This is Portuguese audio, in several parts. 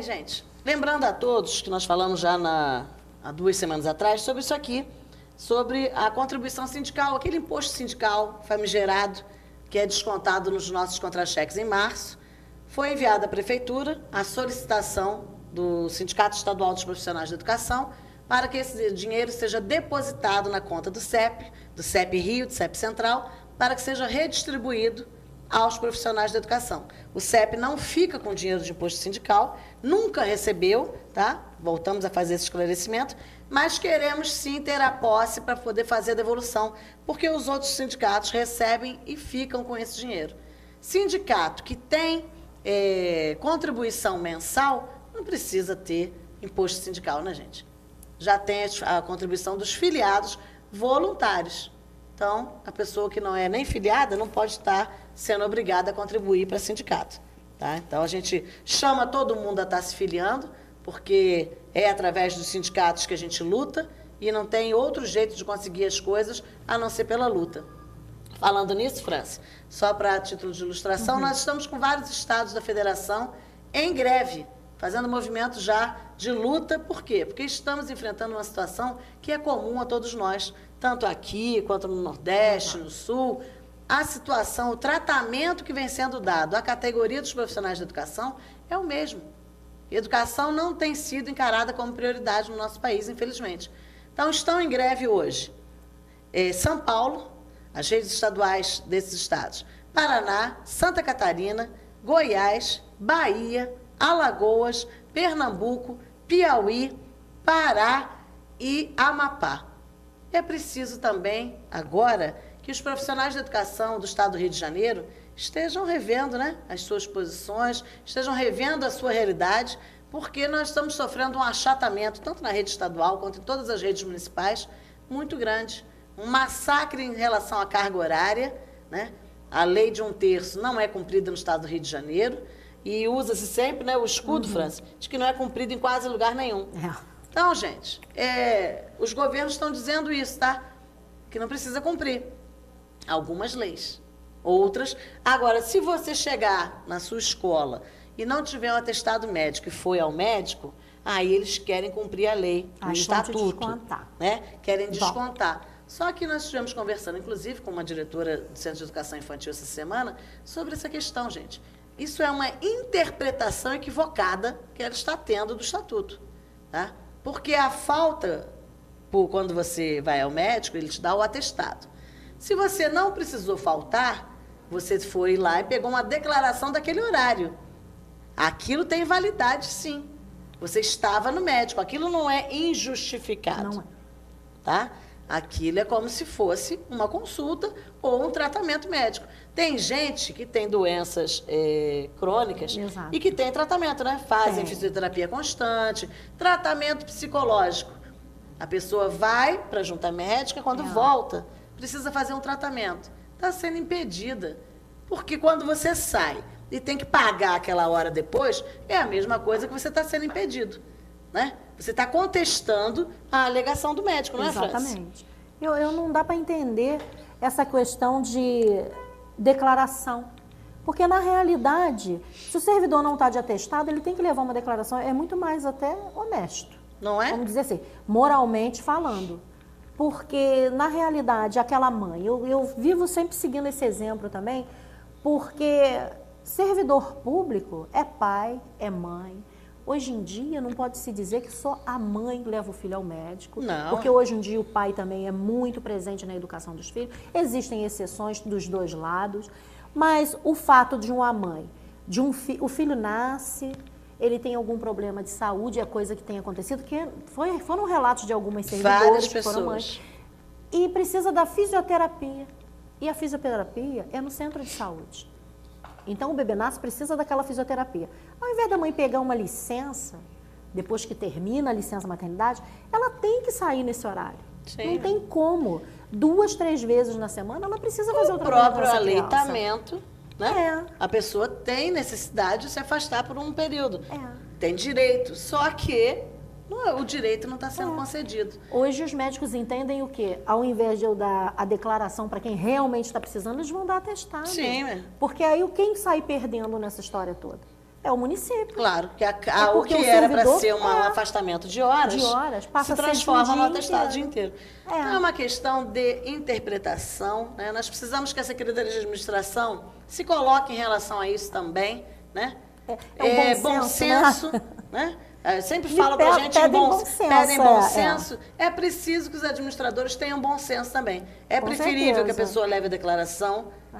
Gente, lembrando a todos que nós falamos já há 2 semanas atrás sobre isso aqui, sobre a contribuição sindical, aquele imposto sindical famigerado que é descontado nos nossos contra-cheques em março. Foi enviada à Prefeitura a solicitação do Sindicato Estadual dos Profissionais da Educação para que esse dinheiro seja depositado na conta do CEP Rio, do CEP Central, para que seja redistribuído aos profissionais da educação. O CEP não fica com dinheiro de imposto sindical, nunca recebeu, tá? Voltamos a fazer esse esclarecimento, mas queremos sim ter a posse para poder fazer a devolução, porque os outros sindicatos recebem e ficam com esse dinheiro. Sindicato que tem contribuição mensal não precisa ter imposto sindical, né, gente? Já tem a contribuição dos filiados voluntários. Então, a pessoa que não é nem filiada não pode estar sendo obrigada a contribuir para sindicato. Tá? Então, a gente chama todo mundo a estar se filiando, porque é através dos sindicatos que a gente luta e não tem outro jeito de conseguir as coisas a não ser pela luta. Falando nisso, França, só para título de ilustração, nós estamos com vários estados da federação em greve, fazendo movimento já de luta. Por quê? Porque estamos enfrentando uma situação que é comum a todos nós, tanto aqui quanto no Nordeste, no Sul. A situação, o tratamento que vem sendo dado à categoria dos profissionais da educação é o mesmo. Educação não tem sido encarada como prioridade no nosso país, infelizmente. Então, estão em greve hoje São Paulo, as redes estaduais desses estados, Paraná, Santa Catarina, Goiás, Bahia, Alagoas, Pernambuco, Piauí, Pará e Amapá. É preciso também, agora, que os profissionais da educação do Estado do Rio de Janeiro estejam revendo, né, as suas posições, estejam revendo a sua realidade, porque nós estamos sofrendo um achatamento, tanto na rede estadual quanto em todas as redes municipais, muito grande. Um massacre em relação à carga horária, né? A lei de 1/3 não é cumprida no Estado do Rio de Janeiro, e usa-se sempre, né, o escudo, França, de que não é cumprido em quase lugar nenhum. Então, gente, os governos estão dizendo isso, tá? Que não precisa cumprir algumas leis, outras. Agora, se você chegar na sua escola e não tiver um atestado médico e foi ao médico, aí eles querem cumprir a lei, o estatuto, né? Querem descontar. Só que nós estivemos conversando, inclusive, com uma diretora do Centro de Educação Infantil essa semana, sobre essa questão, gente. Isso é uma interpretação equivocada que ela está tendo do estatuto, tá? Porque a falta, quando você vai ao médico, ele te dá o atestado. Se você não precisou faltar, você foi lá e pegou uma declaração daquele horário. Aquilo tem validade, sim. Você estava no médico, aquilo não é injustificado. Não é. Tá? Aquilo é como se fosse uma consulta ou um tratamento médico. Tem gente que tem doenças crônicas. Exato. E que tem tratamento, né? Fazem fisioterapia constante, tratamento psicológico. A pessoa vai para a junta médica, quando volta, precisa fazer um tratamento. Está sendo impedida. Porque quando você sai e tem que pagar aquela hora depois, é a mesma coisa que você está sendo impedido, né? Você está contestando a alegação do médico, não é, França? Exatamente. Eu não dá para entender essa questão de declaração. Porque, na realidade, se o servidor não está de atestado, ele tem que levar uma declaração. É muito mais até honesto. Não é? Vamos dizer assim, moralmente falando. Porque, na realidade, aquela mãe... Eu vivo sempre seguindo esse exemplo também, porque servidor público é pai, é mãe. Hoje em dia, não pode se dizer que só a mãe leva o filho ao médico. Não. Porque hoje em dia o pai também é muito presente na educação dos filhos. Existem exceções dos dois lados. Mas o fato de uma mãe, o filho nasce, ele tem algum problema de saúde, é coisa que tem acontecido, que foram relatos de algumas servidoras que foram mães. E precisa da fisioterapia. E a fisioterapia é no centro de saúde. Então, o bebê nasce, precisa daquela fisioterapia. Ao invés da mãe pegar uma licença, depois que termina a licença maternidade, ela tem que sair nesse horário. Sim. Não tem como. 2, 3 vezes na semana, ela precisa fazer o tratamento. O próprio aleitamento, né? A pessoa tem necessidade de se afastar por um período. Tem direito, só que o direito não está sendo concedido. Hoje os médicos entendem o quê? Ao invés de eu dar a declaração para quem realmente está precisando, eles vão dar atestado. Sim. Porque aí quem sai perdendo nessa história toda? É o município. Claro, que É o porque que o era para servidor- ser um afastamento de horas, passa se a ser transforma de um no dia atestado o dia inteiro. inteiro. É. Então, é uma questão de interpretação, né? Nós precisamos que a Secretaria de Administração se coloque em relação a isso também, né? É o bom senso, né? Sempre Me falam para a gente pedem bom senso, pedem bom é. senso. É preciso que os administradores tenham bom senso também. É Com preferível que a certeza. pessoa leve a declaração É.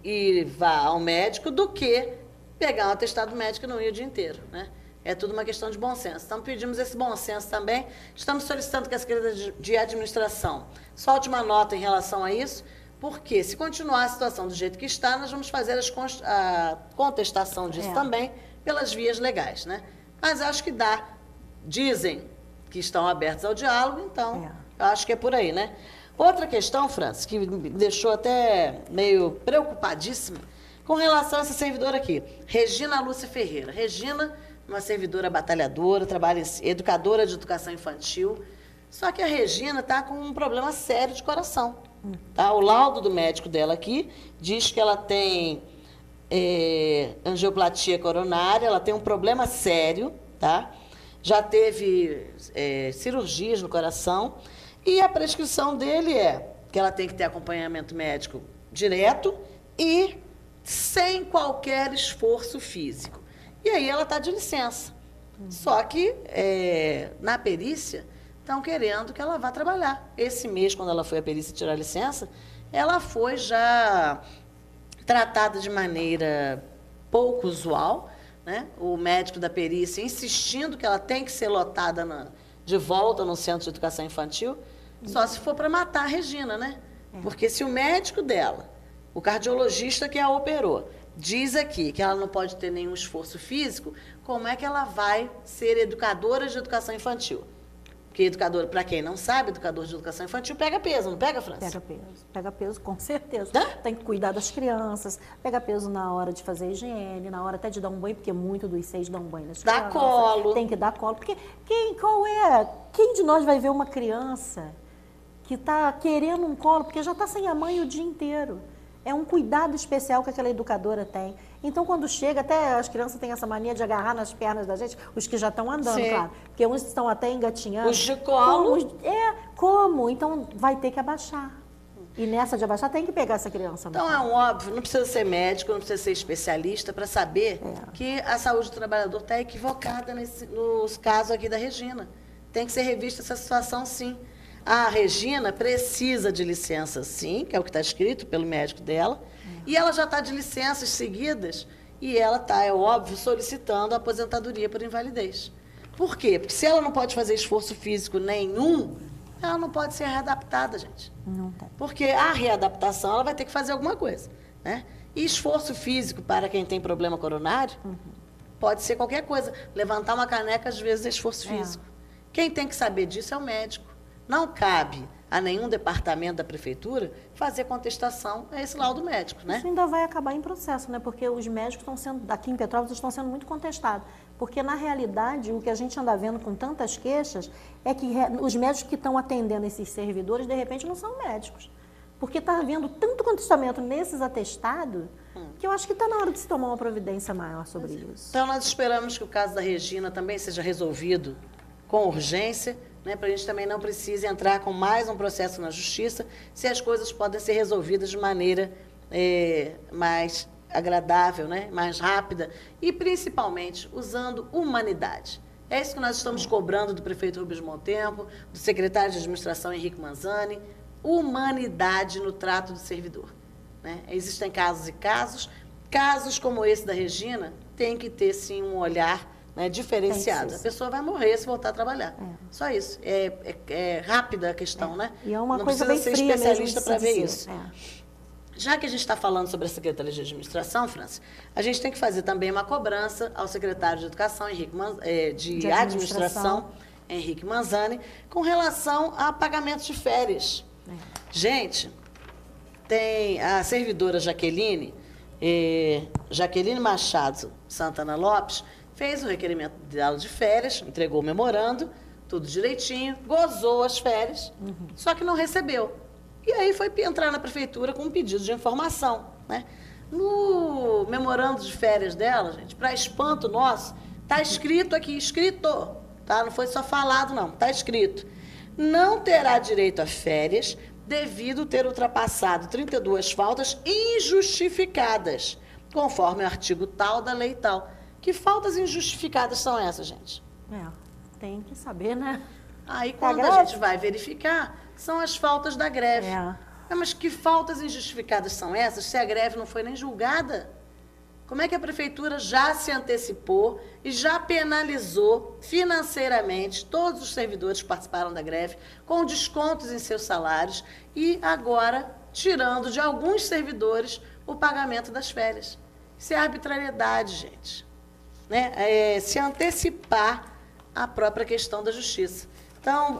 e vá ao médico do que pegar um atestado médico e não ir o dia inteiro, né? É tudo uma questão de bom senso. Então, pedimos esse bom senso também. Estamos solicitando que a Secretaria de Administração solte uma nota em relação a isso, porque se continuar a situação do jeito que está, nós vamos fazer a contestação disso também pelas vias legais, né? Mas acho que dá. Dizem que estão abertos ao diálogo, então eu acho que é por aí, né? Outra questão, Francis, que me deixou até meio preocupadíssima, com relação a essa servidora aqui, Regina Lúcia Ferreira. Regina, uma servidora batalhadora, educadora de educação infantil, só que a Regina está com um problema sério de coração. Tá? O laudo do médico dela aqui diz que ela tem angioplatia coronária, ela tem um problema sério, tá? Já teve cirurgias no coração, e a prescrição dele é que ela tem que ter acompanhamento médico direto e sem qualquer esforço físico. E aí ela está de licença. Só que na perícia estão querendo que ela vá trabalhar. Esse mês, quando ela foi à perícia tirar licença, ela foi já tratada de maneira pouco usual, né? O médico da perícia insistindo que ela tem que ser lotada de volta no centro de educação infantil, só se for para matar a Regina, né? Porque se o médico dela, o cardiologista que a operou, diz aqui que ela não pode ter nenhum esforço físico, como é que ela vai ser educadora de educação infantil? Porque educador, para quem não sabe, educador de educação infantil pega peso, não pega, França? Pega peso, com certeza. Hã? Tem que cuidar das crianças, pega peso na hora de fazer higiene, na hora até de dar um banho, porque muito dos 6 dão banho nas Dá crianças. colo. Tem que dar colo, porque quem de nós vai ver uma criança que está querendo um colo, porque já está sem a mãe o dia inteiro? É um cuidado especial que aquela educadora tem. Então, quando chega, até as crianças têm essa mania de agarrar nas pernas da gente, os que já estão andando, Sim. claro. Porque uns estão até engatinhando. Os de colo. Como? Então, vai ter que abaixar. E nessa de abaixar, tem que pegar essa criança. Então, é um óbvio, não precisa ser médico, não precisa ser especialista para saber que a saúde do trabalhador está equivocada nos casos aqui da Regina. Tem que ser revista essa situação, sim. A Regina precisa de licença, sim, que é o que está escrito pelo médico dela, e ela já está de licenças seguidas, e ela está, é óbvio, solicitando a aposentadoria por invalidez. Por quê? Porque se ela não pode fazer esforço físico nenhum, ela não pode ser readaptada, gente. Não tem. Porque a readaptação, ela vai ter que fazer alguma coisa, né? E esforço físico para quem tem problema coronário pode ser qualquer coisa. Levantar uma caneca, às vezes, é esforço físico. Quem tem que saber disso é o médico. Não cabe a nenhum departamento da prefeitura fazer contestação a esse laudo médico, né? Isso ainda vai acabar em processo, né? Porque os médicos estão sendo, aqui em Petrópolis, estão sendo muito contestados. Porque, na realidade, o que a gente anda vendo com tantas queixas é que os médicos que estão atendendo esses servidores, de repente, não são médicos. Porque está havendo tanto contestamento nesses atestados que eu acho que está na hora de se tomar uma providência maior sobre isso. Então, nós esperamos que o caso da Regina também seja resolvido com urgência, né, para a gente também não precise entrar com mais um processo na justiça, se as coisas podem ser resolvidas de maneira mais agradável, né, mais rápida e, principalmente, usando humanidade. É isso que nós estamos cobrando do prefeito Rubens Montempo, do secretário de administração Henrique Manzani, humanidade no trato do servidor. Né? Existem casos e casos como esse da Regina tem que ter, sim, um olhar, né, diferenciado. A pessoa vai morrer se voltar a trabalhar. Só isso. É rápida a questão, né? E é uma não coisa precisa bem ser fria especialista mesmo para de ver se isso. dizer. Já que a gente está falando sobre a Secretaria de Administração, França, a gente tem que fazer também uma cobrança ao secretário de Educação, de Administração, Henrique Manzani, com relação a pagamentos de férias. Gente, tem a servidora Jaqueline Machado Santana Lopes, fez o requerimento dela de férias, entregou o memorando, tudo direitinho, gozou as férias, só que não recebeu. E aí foi entrar na prefeitura com um pedido de informação, né? No memorando de férias dela, gente, para espanto nosso, tá escrito aqui, escrito, tá? Não foi só falado, não, tá escrito. Não terá direito a férias devido ter ultrapassado 32 faltas injustificadas, conforme o artigo tal da lei tal. Que faltas injustificadas são essas, gente? Tem que saber, né? Aí, quando a gente vai verificar, são as faltas da greve. Mas que faltas injustificadas são essas se a greve não foi nem julgada? Como é que a prefeitura já se antecipou e já penalizou financeiramente todos os servidores que participaram da greve, com descontos em seus salários e agora tirando de alguns servidores o pagamento das férias? Isso é arbitrariedade, gente. Né? Se antecipar a própria questão da justiça. Então,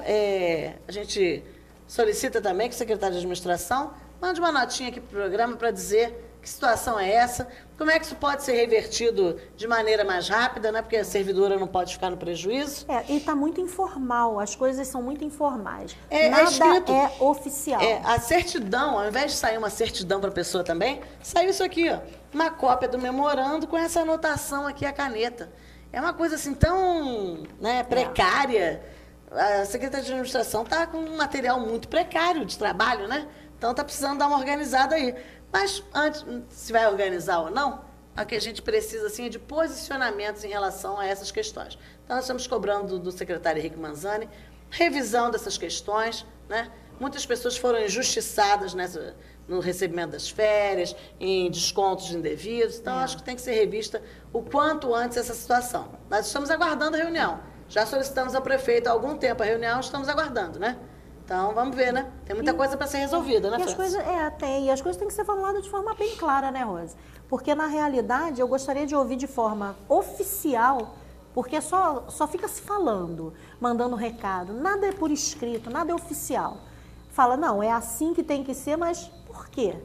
a gente solicita também que o secretário de administração mande uma notinha aqui para o programa para dizer que situação é essa, como é que isso pode ser revertido de maneira mais rápida, né? Porque a servidora não pode ficar no prejuízo. E está muito informal, as coisas são muito informais. Nada escrito, é oficial. A certidão, ao invés de sair uma certidão para a pessoa também, saiu isso aqui, ó, uma cópia do memorando com essa anotação aqui, a caneta. É uma coisa assim tão, né, precária. A Secretaria de Administração está com um material muito precário de trabalho, né? Então está precisando dar uma organizada aí. Mas antes, se vai organizar ou não, o que a gente precisa assim, é de posicionamentos em relação a essas questões. Então nós estamos cobrando do secretário Henrique Manzani revisão dessas questões, né? Muitas pessoas foram injustiçadas no recebimento das férias, em descontos indevidos. Então acho que tem que ser revista o quanto antes essa situação. Nós estamos aguardando a reunião. Já solicitamos ao prefeito há algum tempo a reunião, estamos aguardando, né? Então, vamos ver, né? Tem muita coisa para ser resolvida, né, Francis? Tem. E as coisas têm que ser formuladas de forma bem clara, né, Rose? Porque, na realidade, eu gostaria de ouvir de forma oficial, porque só fica se falando, mandando recado. Nada é por escrito, nada é oficial. Fala, não, é assim que tem que ser, mas por quê?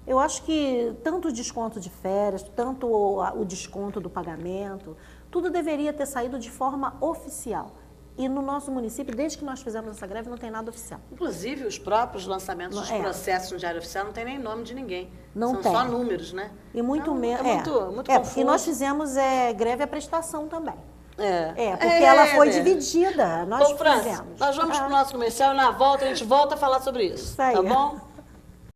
Eu acho que tanto o desconto de férias, tanto o desconto do pagamento, tudo deveria ter saído de forma oficial. E no nosso município, desde que nós fizemos essa greve, não tem nada oficial. Inclusive, os próprios lançamentos dos processos no Diário Oficial não tem nem nome de ninguém. Não São tem. só números, né? E muito menos. Muito confuso. E nós fizemos greve à prestação também. Porque ela foi dividida. Nós fizemos. Nós vamos para o nosso comercial e na volta a gente volta a falar sobre isso. Tá bom?